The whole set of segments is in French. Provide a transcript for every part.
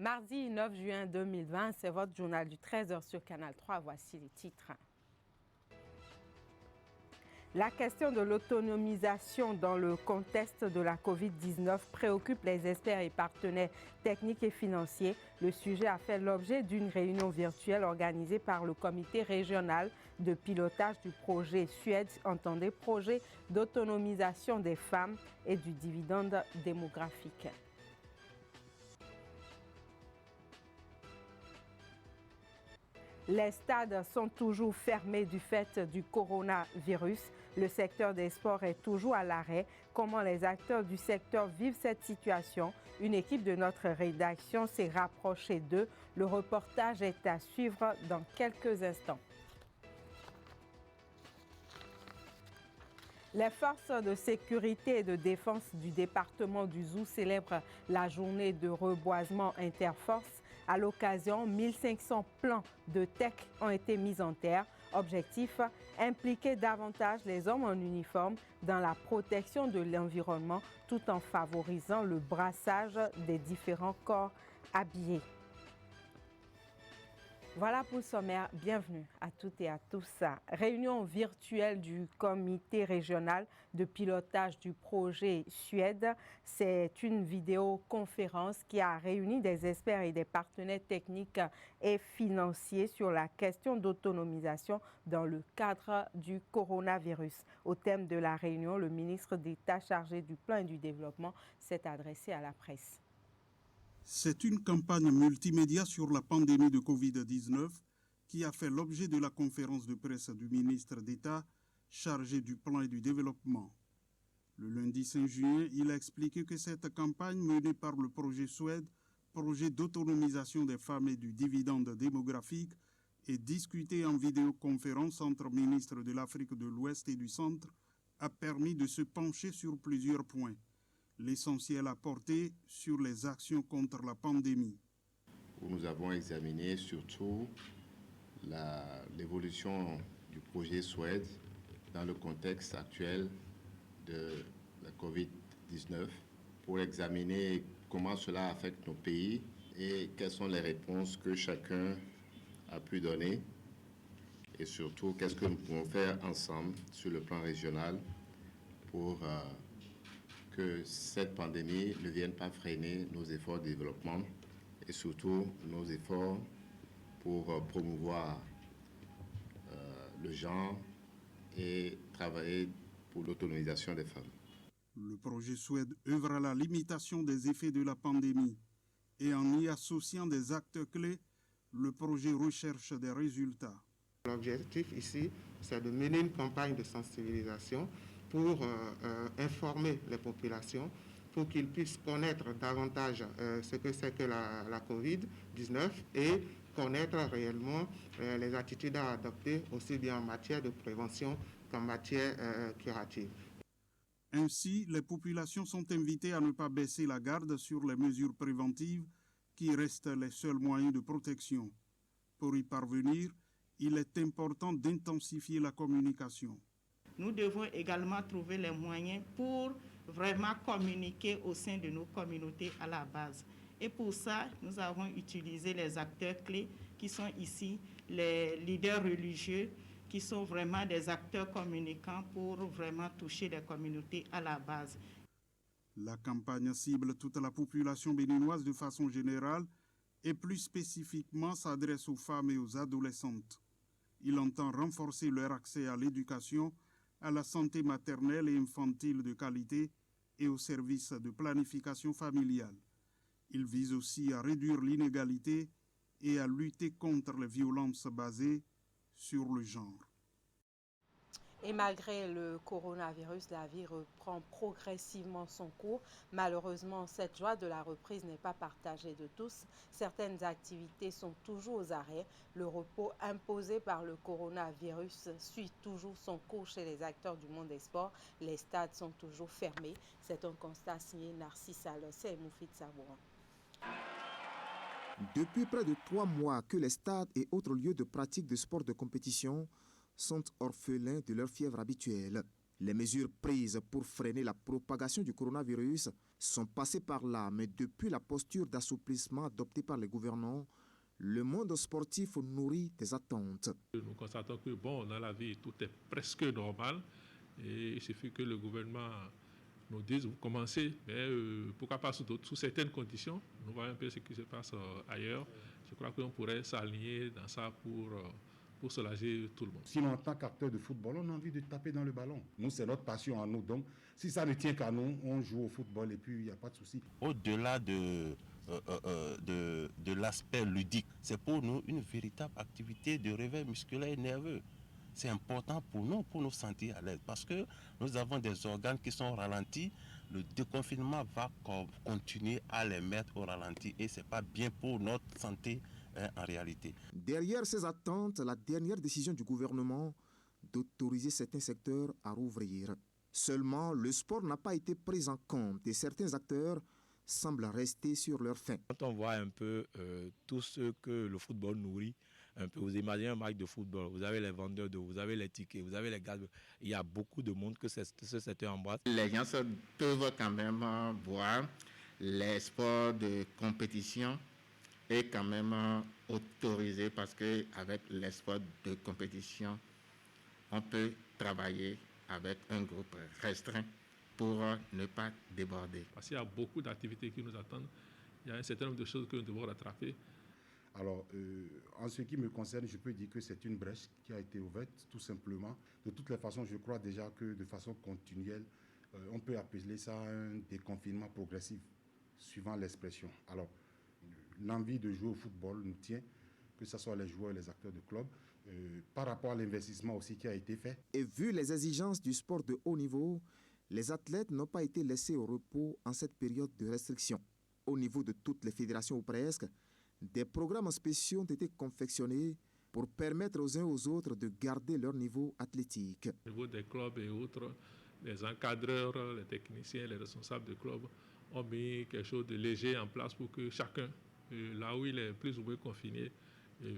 Mardi 9 juin 2020, c'est votre journal du 13h sur Canal 3. Voici les titres. La question de l'autonomisation dans le contexte de la COVID-19 préoccupe les experts et partenaires techniques et financiers. Le sujet a fait l'objet d'une réunion virtuelle organisée par le comité régional de pilotage du projet Suède, entendez projet d'autonomisation des femmes et du dividende démographique. Les stades sont toujours fermés du fait du coronavirus. Le secteur des sports est toujours à l'arrêt. Comment les acteurs du secteur vivent cette situation? Une équipe de notre rédaction s'est rapprochée d'eux. Le reportage est à suivre dans quelques instants. Les forces de sécurité et de défense du département du Zou célèbrent la journée de reboisement interforce. À l'occasion, 1500 plants de teck ont été mis en terre. Objectif, impliquer davantage les hommes en uniforme dans la protection de l'environnement tout en favorisant le brassage des différents corps habillés. Voilà pour le sommaire. Bienvenue à toutes et à tous. Réunion virtuelle du comité régional de pilotage du projet Suède. C'est une vidéoconférence qui a réuni des experts et des partenaires techniques et financiers sur la question d'autonomisation dans le cadre du coronavirus. Au thème de la réunion, le ministre d'État chargé du plan et du développement s'est adressé à la presse. C'est une campagne multimédia sur la pandémie de Covid-19 qui a fait l'objet de la conférence de presse du ministre d'État chargé du plan et du développement. Le lundi 5 juin, il a expliqué que cette campagne menée par le projet Suède, projet d'autonomisation des femmes et du dividende démographique, et discutée en vidéoconférence entre ministres de l'Afrique de l'Ouest et du Centre, a permis de se pencher sur plusieurs points. L'essentiel à porter sur les actions contre la pandémie. Nous avons examiné surtout l'évolution du projet Suède dans le contexte actuel de la COVID-19 pour examiner comment cela affecte nos pays et quelles sont les réponses que chacun a pu donner et surtout qu'est-ce que nous pouvons faire ensemble sur le plan régional pour que cette pandémie ne vienne pas freiner nos efforts de développement et surtout nos efforts pour promouvoir le genre et travailler pour l'autonomisation des femmes. Le projet Suède œuvre à la limitation des effets de la pandémie et en y associant des acteurs clés, le projet recherche des résultats. L'objectif ici, c'est de mener une campagne de sensibilisation pour informer les populations, pour qu'ils puissent connaître davantage ce que c'est que la COVID-19 et connaître réellement les attitudes à adopter aussi bien en matière de prévention qu'en matière curative. Ainsi, les populations sont invitées à ne pas baisser la garde sur les mesures préventives qui restent les seuls moyens de protection. Pour y parvenir, il est important d'intensifier la communication. Nous devons également trouver les moyens pour vraiment communiquer au sein de nos communautés à la base. Et pour ça, nous avons utilisé les acteurs clés qui sont ici, les leaders religieux, qui sont vraiment des acteurs communicants pour vraiment toucher les communautés à la base. La campagne cible toute la population béninoise de façon générale et plus spécifiquement s'adresse aux femmes et aux adolescentes. Il entend renforcer leur accès à l'éducation, à la santé maternelle et infantile de qualité et aux services de planification familiale. Il vise aussi à réduire l'inégalité et à lutter contre les violences basées sur le genre. Et malgré le coronavirus, la vie reprend progressivement son cours. Malheureusement, cette joie de la reprise n'est pas partagée de tous. Certaines activités sont toujours aux arrêts. Le repos imposé par le coronavirus suit toujours son cours chez les acteurs du monde des sports. Les stades sont toujours fermés. C'est un constat signé Narcisse Alossé et Moufid Sabouran. Depuis près de 3 mois que les stades et autres lieux de pratique de sport de compétition sont orphelins de leur fièvre habituelle. Les mesures prises pour freiner la propagation du coronavirus sont passées par là, mais depuis la posture d'assouplissement adoptée par les gouvernants, le monde sportif nourrit des attentes. Nous constatons que dans la vie, tout est presque normal et il suffit que le gouvernement nous dise, vous commencez, mais pourquoi pas sous certaines conditions. Nous voyons un peu ce qui se passe ailleurs. Je crois qu'on pourrait s'aligner dans ça pour soulager tout le monde. Sinon, en tant qu'acteur de football, on a envie de taper dans le ballon. Nous, c'est notre passion à nous. Donc, si ça ne tient qu'à nous, on joue au football et puis il n'y a pas de souci. Au-delà de l'aspect ludique, c'est pour nous une véritable activité de réveil musculaire et nerveux. C'est important pour nous sentir à l'aise parce que nous avons des organes qui sont ralentis. Le déconfinement va continuer à les mettre au ralenti et ce n'est pas bien pour notre santé en réalité. Derrière ces attentes, la dernière décision du gouvernement d'autoriser certains secteurs à rouvrir. Seulement, le sport n'a pas été pris en compte et certains acteurs semblent rester sur leur faim. Quand on voit un peu tout ce que le football nourrit, un peu, vous imaginez un match de football, vous avez les vendeurs d'eau, vous avez les tickets, vous avez les gaz. Il y a beaucoup de monde que ce secteur embrasse. Les gens peuvent quand même voir les sports de compétition et quand même autorisés parce qu'avec les sports de compétition, on peut travailler avec un groupe restreint pour ne pas déborder. Parce qu'il y a beaucoup d'activités qui nous attendent. Il y a un certain nombre de choses que nous devons rattraper. Alors, en ce qui me concerne, je peux dire que c'est une brèche qui a été ouverte, tout simplement. De toutes les façons, je crois déjà que de façon continuelle, on peut appeler ça un déconfinement progressif, suivant l'expression. Alors, l'envie de jouer au football nous tient, que ce soit les joueurs et les acteurs de club, par rapport à l'investissement aussi qui a été fait. Et vu les exigences du sport de haut niveau, les athlètes n'ont pas été laissés au repos en cette période de restriction. Au niveau de toutes les fédérations ou presque, des programmes spéciaux ont été confectionnés pour permettre aux uns aux autres de garder leur niveau athlétique. Au niveau des clubs et autres, les encadreurs, les techniciens, les responsables de clubs ont mis quelque chose de léger en place pour que chacun, là où il est plus ou moins confiné,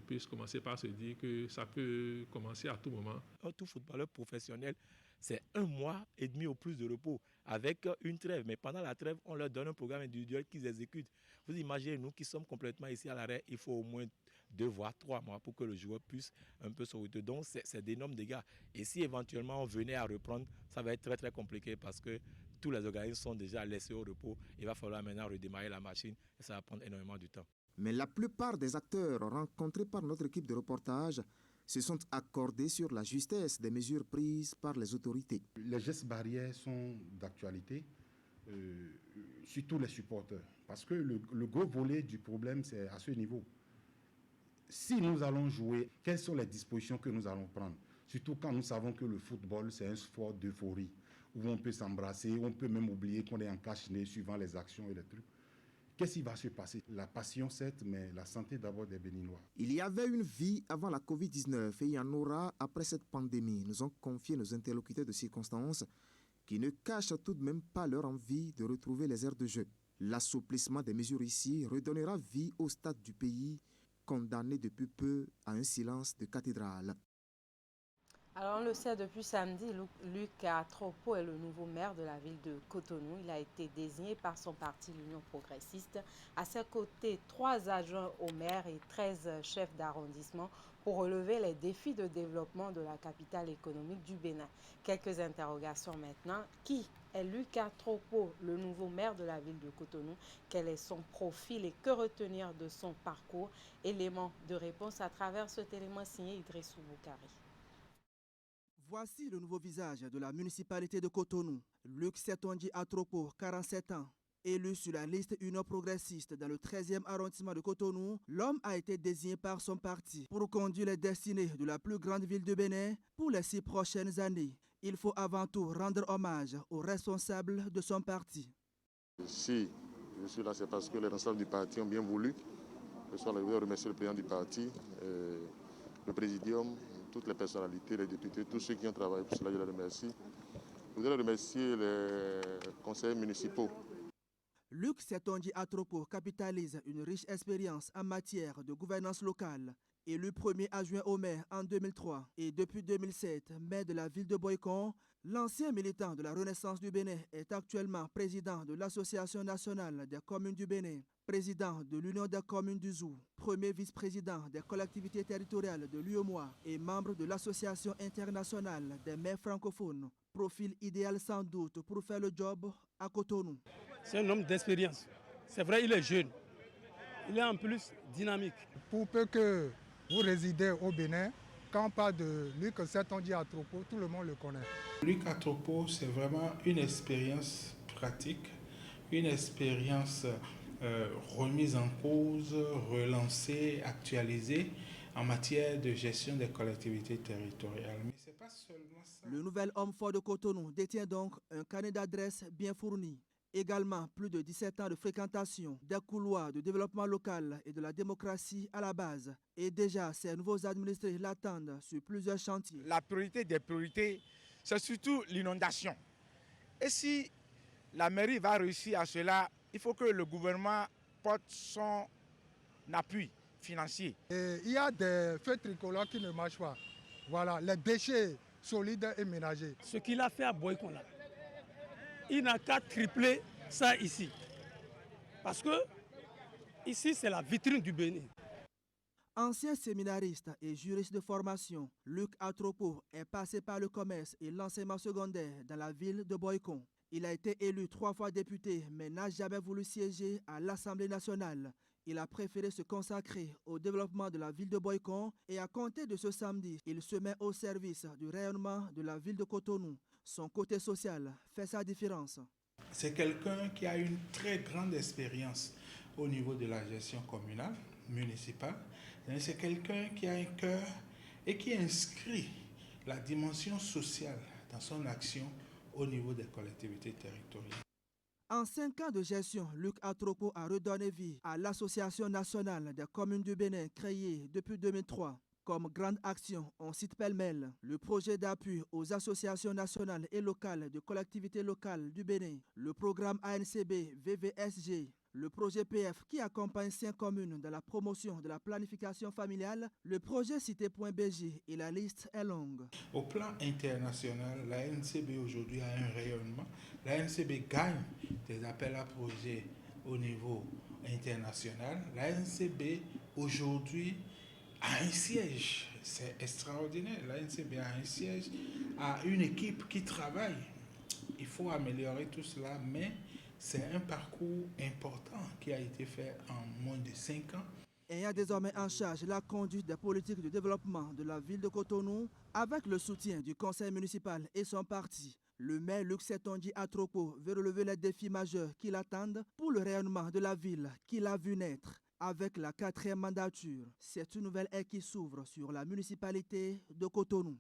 puisse commencer par se dire que ça peut commencer à tout moment. Tout footballeur professionnel, c'est 1 mois et demi au plus de repos avec une trêve. Mais pendant la trêve, on leur donne un programme individuel qu'ils exécutent. Vous imaginez, nous qui sommes complètement ici à l'arrêt, il faut au moins 2 voire 3 mois pour que le joueur puisse un peu se retourner. Donc, c'est d'énormes dégâts. Et si éventuellement on venait à reprendre, ça va être très très compliqué parce que tous les organismes sont déjà laissés au repos. Il va falloir maintenant redémarrer la machine et ça va prendre énormément de temps. Mais la plupart des acteurs rencontrés par notre équipe de reportage se sont accordés sur la justesse des mesures prises par les autorités. Les gestes barrières sont d'actualité, sur tous les supporters. Parce que le gros volet du problème, c'est à ce niveau. Si nous allons jouer, quelles sont les dispositions que nous allons prendre? Surtout quand nous savons que le football, c'est un sport d'euphorie, où on peut s'embrasser, où on peut même oublier qu'on est en cache-nez suivant les actions et les trucs. Qu'est-ce qui va se passer? La passion, certes, mais la santé d'abord des Béninois. Il y avait une vie avant la Covid-19 et il y en aura après cette pandémie, nous ont confié nos interlocuteurs de circonstances qui ne cachent tout de même pas leur envie de retrouver les aires de jeu. L'assouplissement des mesures ici redonnera vie au stade du pays, condamné depuis peu à un silence de cathédrale. Alors, on le sait depuis samedi, Luc Atropo est le nouveau maire de la ville de Cotonou. Il a été désigné par son parti, l'Union progressiste. À ses côtés, 3 adjoints au maire et 13 chefs d'arrondissement pour relever les défis de développement de la capitale économique du Bénin. Quelques interrogations maintenant. Qui est Luc Atropo, le nouveau maire de la ville de Cotonou? Quel est son profil et que retenir de son parcours? Élément de réponse à travers ce témoin signé Idrissou Boukari. Voici le nouveau visage de la municipalité de Cotonou. Luc Setonji Atropo, 47 ans. Élu sur la liste Union progressiste dans le 13e arrondissement de Cotonou, l'homme a été désigné par son parti pour conduire les destinées de la plus grande ville de Bénin pour les 6 prochaines années. Il faut avant tout rendre hommage aux responsables de son parti. Si je suis là, c'est parce que les responsables du parti ont bien voulu. Je voudrais remercier le président du parti, le présidium, toutes les personnalités, les députés, tous ceux qui ont travaillé pour cela, je les remercie. Je voudrais remercier les conseillers municipaux. Luc Setonji Atropo capitalise une riche expérience en matière de gouvernance locale. Élu premier adjoint au maire en 2003 et depuis 2007 maire de la ville de Boycon, l'ancien militant de la Renaissance du Bénin est actuellement président de l'Association nationale des communes du Bénin, président de l'Union des communes du Zou, premier vice-président des collectivités territoriales de l'UEMOA et membre de l'Association internationale des maires francophones. Profil idéal sans doute pour faire le job à Cotonou. C'est un homme d'expérience. C'est vrai, il est jeune. Il est en plus dynamique. Pour peu que vous résidez au Bénin, quand on parle de Luc Setonji Atropo, tout le monde le connaît. Luc Atropo, c'est vraiment une expérience pratique, une expérience remise en cause, relancée, actualisée en matière de gestion des collectivités territoriales. Mais c'est pas seulement ça. Le nouvel homme fort de Cotonou détient donc un carnet d'adresses bien fourni. Également, plus de 17 ans de fréquentation, des couloirs de développement local et de la démocratie à la base. Et déjà, ces nouveaux administrés l'attendent sur plusieurs chantiers. La priorité des priorités, c'est surtout l'inondation. Et si la mairie va réussir à cela, il faut que le gouvernement porte son appui financier. Et il y a des feux tricolores qui ne marchent pas. Voilà, les déchets solides et ménagers. Ce qu'il a fait à Boycon là, il n'a qu'à tripler ça ici. Parce que ici, c'est la vitrine du Bénin. Ancien séminariste et juriste de formation, Luc Atropo est passé par le commerce et l'enseignement secondaire dans la ville de Boycon. Il a été élu 3 fois député, mais n'a jamais voulu siéger à l'Assemblée nationale. Il a préféré se consacrer au développement de la ville de Boycon et à compter de ce samedi, il se met au service du rayonnement de la ville de Cotonou. Son côté social fait sa différence. C'est quelqu'un qui a une très grande expérience au niveau de la gestion communale, municipale. C'est quelqu'un qui a un cœur et qui inscrit la dimension sociale dans son action au niveau des collectivités territoriales. En 5 ans de gestion, Luc Atropo a redonné vie à l'Association nationale des communes du Bénin créée depuis 2003. Comme grande action, on cite pêle-mêle le projet d'appui aux associations nationales et locales de collectivités locales du Bénin, le programme ANCB VVSG, le projet PF qui accompagne 5 communes dans la promotion de la planification familiale, le projet Cité.BG et la liste est longue. Au plan international, la ANCB aujourd'hui a un rayonnement. La ANCB gagne des appels à projets au niveau international. La ANCB aujourd'hui a un siège, c'est extraordinaire. La ANCB a un siège, a une équipe qui travaille. Il faut améliorer tout cela, mais c'est un parcours important qui a été fait en moins de 5 ans. Et a désormais en charge la conduite des politiques de développement de la ville de Cotonou avec le soutien du conseil municipal et son parti. Le maire Luc Setonji Atropo veut relever les défis majeurs qui l'attendent pour le rayonnement de la ville qu'il a vu naître. Avec la 4e mandature, c'est une nouvelle ère qui s'ouvre sur la municipalité de Cotonou.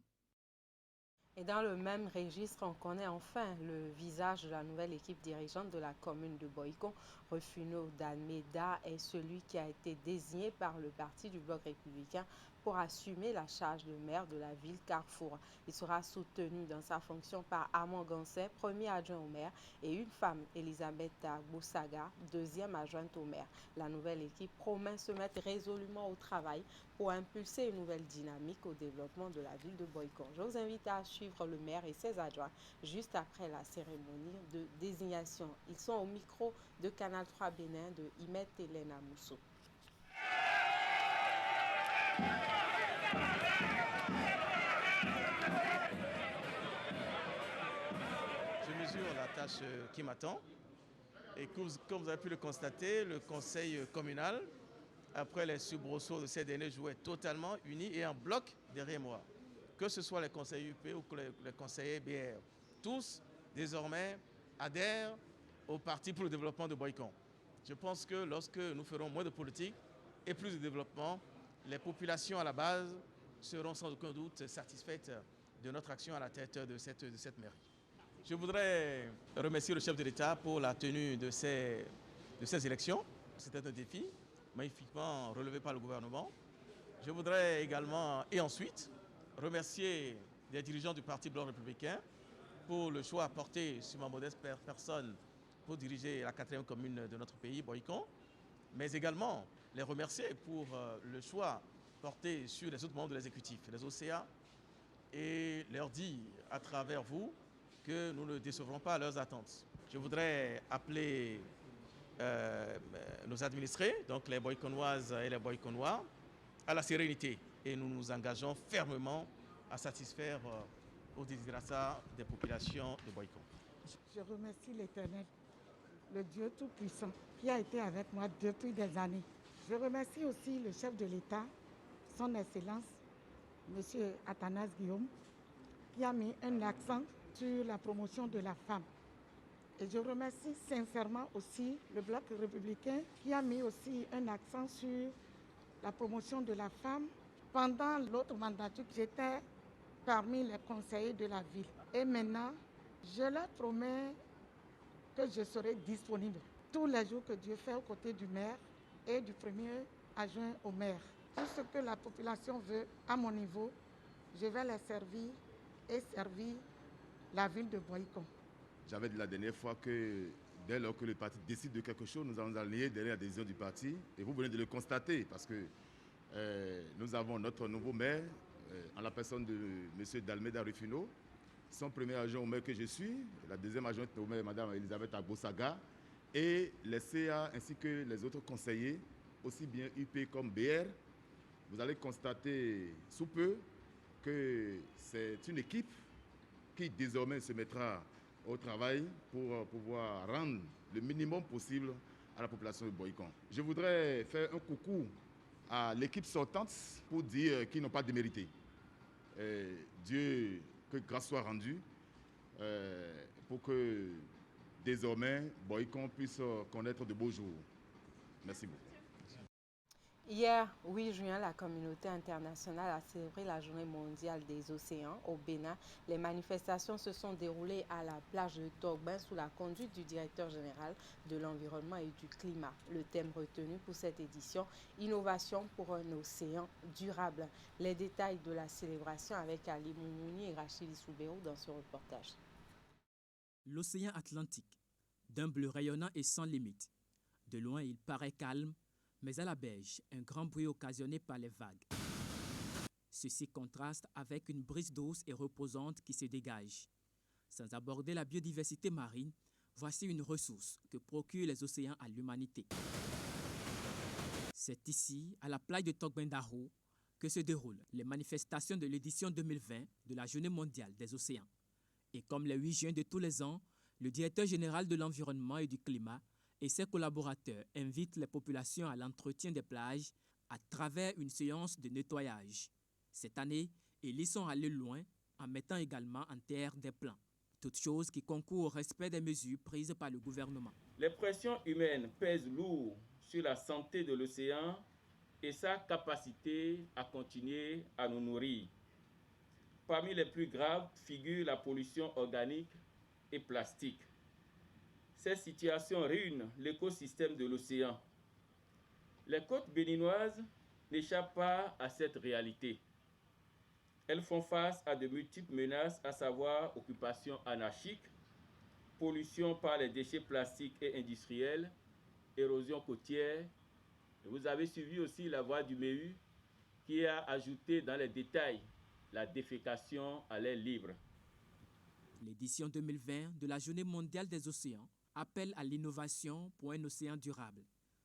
Et dans le même registre, on connaît enfin le visage de la nouvelle équipe dirigeante de la commune de Boycon. Rufuno d'Almeida est celui qui a été désigné par le parti du Bloc républicain pour assumer la charge de maire de la ville Carrefour. Il sera soutenu dans sa fonction par Amon Gansé, premier adjoint au maire, et une femme, Elisabeth Boussaga, 2e adjointe au maire. La nouvelle équipe promet se mettre résolument au travail pour impulser une nouvelle dynamique au développement de la ville de Boycon. Je vous invite à suivre le maire et ses adjoints juste après la cérémonie de désignation. Ils sont au micro de Canal 3 Bénin de Imet Elena Mousso. Je mesure la tâche qui m'attend et comme vous avez pu le constater, le conseil communal, après les soubresauts de ces derniers jours, est totalement uni et en bloc derrière moi. Que ce soit les conseillers UP ou les conseillers BR, tous désormais adhèrent au Parti pour le développement de Boycon. Je pense que lorsque nous ferons moins de politique et plus de développement, les populations à la base seront sans aucun doute satisfaites de notre action à la tête de cette mairie. Je voudrais remercier le chef de l'État pour la tenue de ces élections. C'était un défi magnifiquement relevé par le gouvernement. Je voudrais également, et ensuite, remercier les dirigeants du Parti Bloc républicain pour le choix porté sur ma modeste personne pour diriger la 4e commune de notre pays, Boycon, mais également les remercier pour le choix porter sur les autres membres de l'exécutif, les OCA, et leur dire à travers vous que nous ne décevrons pas leurs attentes. Je voudrais appeler nos administrés, donc les Boykonoises et les Boykonois, à la sérénité. Et nous nous engageons fermement à satisfaire aux désirata des populations de Boycon. Je remercie l'Éternel, le Dieu Tout-Puissant, qui a été avec moi depuis des années. Je remercie aussi le chef de l'État, son Excellence, M. Athanase Guillaume, qui a mis un accent sur la promotion de la femme. Et je remercie sincèrement aussi le Bloc républicain qui a mis aussi un accent sur la promotion de la femme. Pendant l'autre mandature, j'étais parmi les conseillers de la ville. Et maintenant, je leur promets que je serai disponible tous les jours que Dieu fait aux côtés du maire et du premier adjoint au maire. Tout ce que la population veut à mon niveau, je vais les servir et servir la ville de Boycon. J'avais dit la dernière fois que dès lors que le parti décide de quelque chose, nous allons aligner derrière la décision du parti. Et vous venez de le constater parce que nous avons notre nouveau maire, en la personne de M. Dalmeda Rufino, son premier adjoint au maire que je suis, la deuxième adjointe au maire, Mme Elisabeth Agbosaga, et les CA ainsi que les autres conseillers, aussi bien UP comme BR. Vous allez constater sous peu que c'est une équipe qui désormais se mettra au travail pour pouvoir rendre le minimum possible à la population de Boycon. Je voudrais faire un coucou à l'équipe sortante pour dire qu'ils n'ont pas démérité. Dieu, que grâce soit rendue pour que désormais Boycon puisse connaître de beaux jours. Merci beaucoup. Hier, 8 juin, la communauté internationale a célébré la Journée mondiale des océans au Bénin. Les manifestations se sont déroulées à la plage de Togben sous la conduite du directeur général de l'environnement et du climat. Le thème retenu pour cette édition, innovation pour un océan durable. Les détails de la célébration avec Ali Moumouni et Rachidi Soubérou dans ce reportage. L'océan Atlantique, d'un bleu rayonnant et sans limite. De loin, il paraît calme, mais à la berge, un grand bruit occasionné par les vagues. Ceci contraste avec une brise douce et reposante qui se dégage. Sans aborder la biodiversité marine, voici une ressource que procurent les océans à l'humanité. C'est ici, à la plage de Togbendaho, que se déroulent les manifestations de l'édition 2020 de la Journée mondiale des océans. Et comme le 8 juin de tous les ans, le directeur général de l'environnement et du climat et ses collaborateurs invitent les populations à l'entretien des plages à travers une séance de nettoyage. Cette année, ils y sont allés loin en mettant également en terre des plants, toute chose qui concourt au respect des mesures prises par le gouvernement. Les pressions humaines pèsent lourd sur la santé de l'océan et sa capacité à continuer à nous nourrir. Parmi les plus graves figure la pollution organique et plastique. Ces situations ruinent l'écosystème de l'océan. Les côtes béninoises n'échappent pas à cette réalité. Elles font face à de multiples menaces, à savoir occupation anarchique, pollution par les déchets plastiques et industriels, érosion côtière. Et vous avez suivi aussi la voix du MEU qui a ajouté dans les détails la défécation à l'air libre. L'édition 2020 de la Journée mondiale des océans appelle à l'innovation pour un océan durable.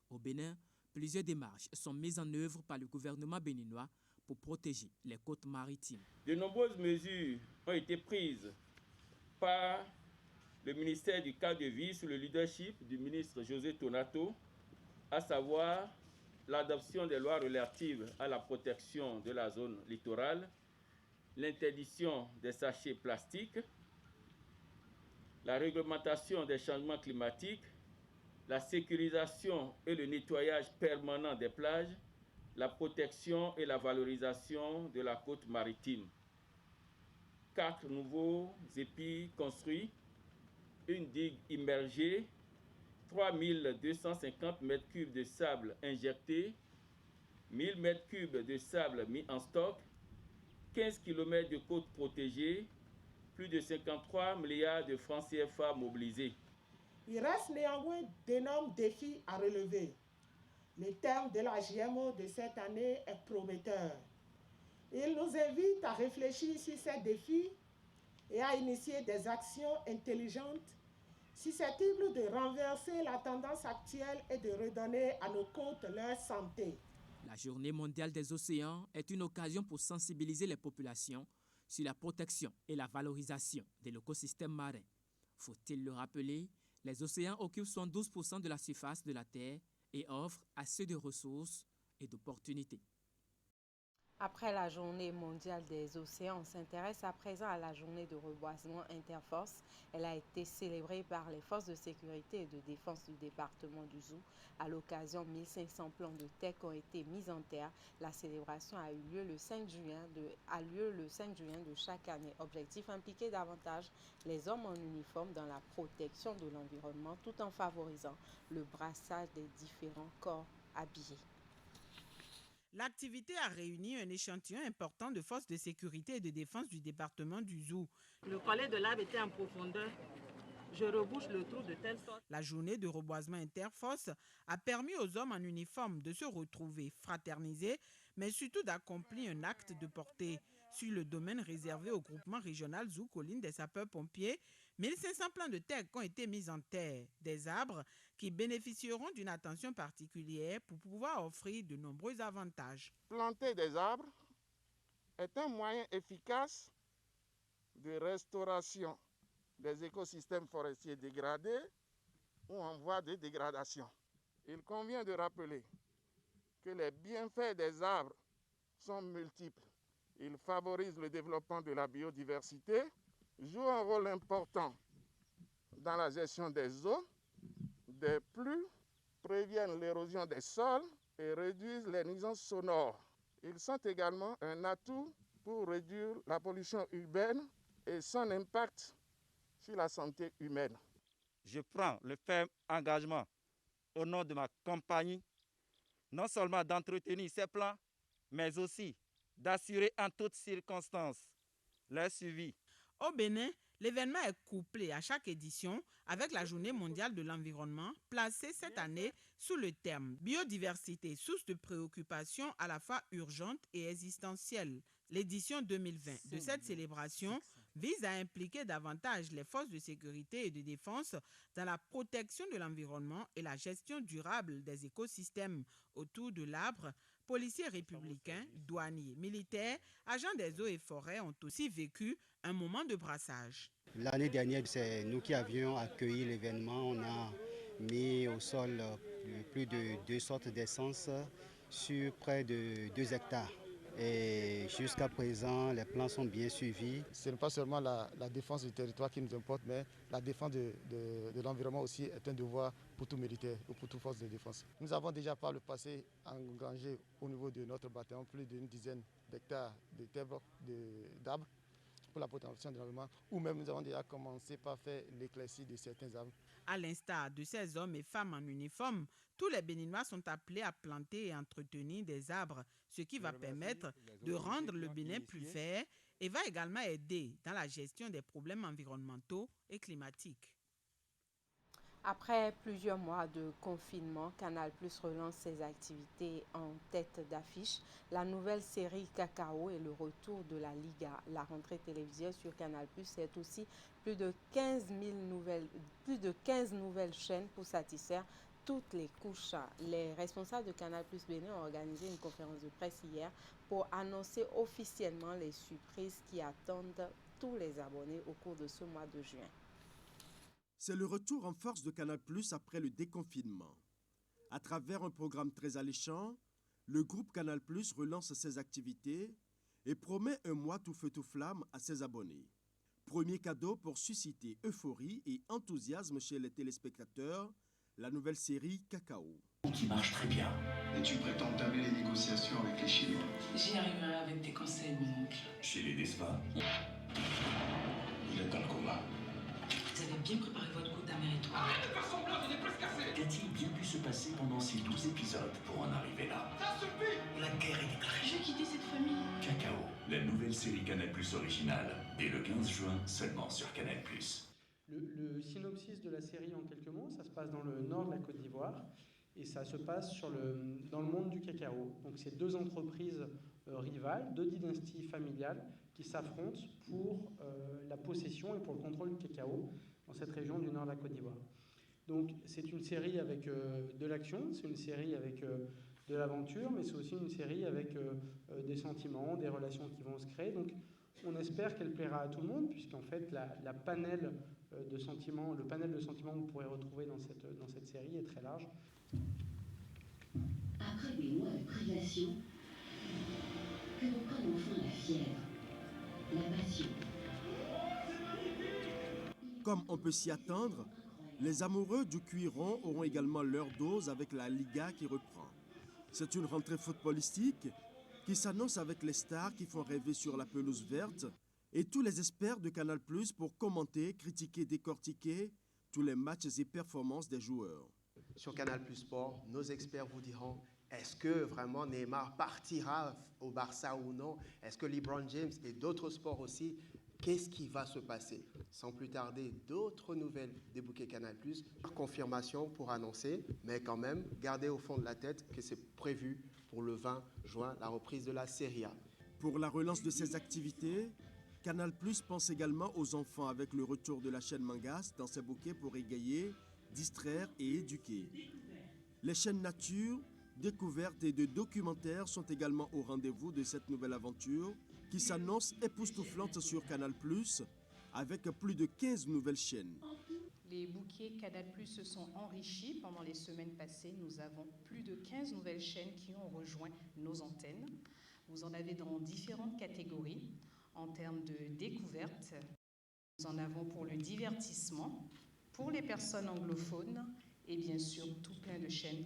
Au Bénin, plusieurs démarches sont mises en œuvre par le gouvernement béninois pour protéger les côtes maritimes. De nombreuses mesures ont été prises par le ministère du cadre de vie sous le leadership du ministre José Tonato, à savoir l'adoption des lois relatives à la protection de la zone littorale, l'interdiction des sachets plastiques, la réglementation des changements climatiques, la sécurisation et le nettoyage permanent des plages, la protection et la valorisation de la côte maritime. 4 nouveaux épis construits, une digue immergée, 3250 m3 de sable injecté, 1000 m3 de sable mis en stock, 15 km de côtes protégées, plus de 53 milliards de francs CFA mobilisés. Il reste néanmoins d'énormes défis à relever. Le thème de la GMO de cette année est prometteur. Il nous invite à réfléchir sur ces défis et à initier des actions intelligentes susceptibles de renverser la tendance actuelle et de redonner à nos côtes leur santé. La Journée mondiale des océans est une occasion pour sensibiliser les populations sur la protection et la valorisation de l'écosystème marin. Faut-il le rappeler, les océans occupent 72% de la surface de la Terre et offrent assez de ressources et d'opportunités. Après la journée mondiale des océans, on s'intéresse à présent à la journée de reboisement interforce. Elle a été célébrée par les forces de sécurité et de défense du département du Zou. À l'occasion, 1500 plants de teck ont été mis en terre. La célébration a eu lieu le 5 juin de chaque année. Objectif, impliquer davantage les hommes en uniforme dans la protection de l'environnement tout en favorisant le brassage des différents corps habillés. L'activité a réuni un échantillon important de forces de sécurité et de défense du département du Zou. Le collet de l'arbre était en profondeur. Je rebouche le trou de telle sorte. La journée de reboisement interforce a permis aux hommes en uniforme de se retrouver, fraterniser, mais surtout d'accomplir un acte de portée. Sur le domaine réservé au groupement régional Zou Colline des sapeurs-pompiers, 1500 plants de teck ont été mis en terre, des arbres qui bénéficieront d'une attention particulière pour pouvoir offrir de nombreux avantages. Planter des arbres est un moyen efficace de restauration des écosystèmes forestiers dégradés ou en voie de dégradation. Il convient de rappeler que les bienfaits des arbres sont multiples. Ils favorisent le développement de la biodiversité, jouent un rôle important dans la gestion des eaux, des pluies, préviennent l'érosion des sols et réduisent les nuisances sonores. Ils sont également un atout pour réduire la pollution urbaine et son impact sur la santé humaine. Je prends le ferme engagement au nom de ma compagnie, non seulement d'entretenir ces plans, mais aussi d'assurer en toutes circonstances leur suivi. Au Bénin, l'événement est couplé à chaque édition avec la Journée mondiale de l'environnement, placée cette année sous le terme « Biodiversité, source de préoccupation à la fois urgente et existentielle ». L'édition 2020 de cette célébration vise à impliquer davantage les forces de sécurité et de défense dans la protection de l'environnement et la gestion durable des écosystèmes autour de l'arbre. Policiers républicains, douaniers, militaires, agents des eaux et forêts ont aussi vécu un moment de brassage. L'année dernière, c'est nous qui avions accueilli l'événement. On a mis au sol plus de 2 sortes d'essence sur près de 2 hectares. Et jusqu'à présent, les plans sont bien suivis. Ce n'est pas seulement la défense du territoire qui nous importe, mais la défense de l'environnement aussi est un devoir pour tout militaire ou pour toute force de défense. Nous avons déjà par le passé engrangé au niveau de notre bataillon plus d'une dizaine d'hectares d'arbres pour la protection de l'environnement, ou même nous avons déjà commencé par faire l'éclaircie de certains arbres. À l'instar de ces hommes et femmes en uniforme, tous les Béninois sont appelés à planter et entretenir des arbres, ce qui va permettre de rendre le Bénin plus vert et va également aider dans la gestion des problèmes environnementaux et climatiques. Après plusieurs mois de confinement, Canal+ relance ses activités en tête d'affiche. La nouvelle série Cacao et le retour de la Liga. La rentrée télévisuelle sur Canal+, c'est aussi plus de 15 nouvelles chaînes pour satisfaire toutes les couches. Les responsables de Canal+ Bénin ont organisé une conférence de presse hier pour annoncer officiellement les surprises qui attendent tous les abonnés au cours de ce mois de juin. C'est le retour en force de Canal+ après le déconfinement. À travers un programme très alléchant, le groupe Canal+ relance ses activités et promet un mois tout feu tout flamme à ses abonnés. Premier cadeau pour susciter euphorie et enthousiasme chez les téléspectateurs, la nouvelle série Cacao. Qui marche très bien. Et tu prétends entamer les négociations avec les Chinois? J'y arriverai avec tes conseils, mon oncle. Chili, n'est-ce pas? Il est dans le coma. Vous avez bien préparé votre coup méritoire. Arrête de faire semblant, je n'ai presque assez. Qu'a-t-il bien pu se passer pendant ces 12 épisodes pour en arriver là? Ça suffit! La guerre est déclarée. Je vais quitter cette famille. Cacao, la nouvelle série Canal+ originale, dès le 15 juin seulement sur Canal+. Le synopsis de la série en quelques mots, ça se passe dans le nord de la Côte d'Ivoire. et ça se passe dans le monde du cacao. Donc c'est deux entreprises rivales, deux dynasties familiales qui s'affrontent pour la possession et pour le contrôle du cacao dans cette région du nord de la Côte d'Ivoire. Donc c'est une série avec de l'action, c'est une série avec de l'aventure, mais c'est aussi une série avec des sentiments, des relations qui vont se créer. Donc on espère qu'elle plaira à tout le monde, puisqu'en fait la panel de sentiments, le panel de sentiments que vous pourrez retrouver dans cette série est très large. Après des mois de privation, que reprenne enfin la fièvre, la passion. Comme on peut s'y attendre, les amoureux du cuir rond auront également leur dose avec la Liga qui reprend. C'est une rentrée footballistique qui s'annonce avec les stars qui font rêver sur la pelouse verte et tous les experts de Canal+ pour commenter, critiquer, décortiquer tous les matchs et performances des joueurs. Sur Canal+ Sport, nos experts vous diront est-ce que vraiment Neymar partira au Barça ou non? Est-ce que LeBron James et d'autres sports aussi? Qu'est-ce qui va se passer? Sans plus tarder, d'autres nouvelles des bouquets Canal+. Confirmation pour annoncer, mais quand même, gardez au fond de la tête que c'est prévu pour le 20 juin, la reprise de la Serie A. Pour la relance de ces activités, Canal+ pense également aux enfants avec le retour de la chaîne Mangas dans ses bouquets pour égayer, distraire et éduquer. Les chaînes nature, découvertes et de documentaires sont également au rendez-vous de cette nouvelle aventure qui s'annonce époustouflante sur Canal+, avec plus de 15 nouvelles chaînes. Les bouquets Canal+ se sont enrichis pendant les semaines passées. Nous avons plus de 15 nouvelles chaînes qui ont rejoint nos antennes. Vous en avez dans différentes catégories en termes de découvertes. Nous en avons pour le divertissement, pour les personnes anglophones et bien sûr tout plein de chaînes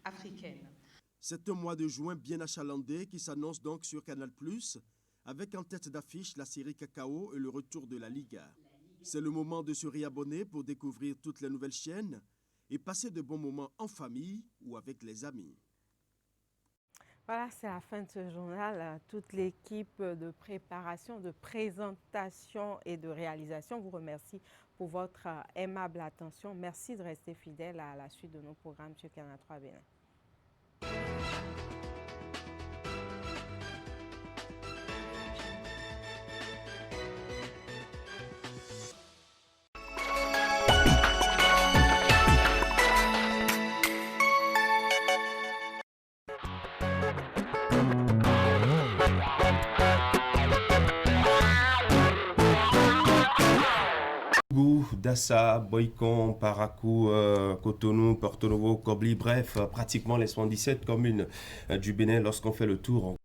africaines. C'est un mois de juin bien achalandé qui s'annonce donc sur Canal+, avec en tête d'affiche la série Cacao et le retour de la Liga. C'est le moment de se réabonner pour découvrir toutes les nouvelles chaînes et passer de bons moments en famille ou avec les amis. Voilà, c'est la fin de ce journal. Toute l'équipe de préparation, de présentation et de réalisation vous remercie pour votre aimable attention. Merci de rester fidèle à la suite de nos programmes sur Canal 3 Bénin. Dassa, Boycon, Parakou, Cotonou, Porto Novo, Kobli, bref, pratiquement les 77 communes du Bénin lorsqu'on fait le tour.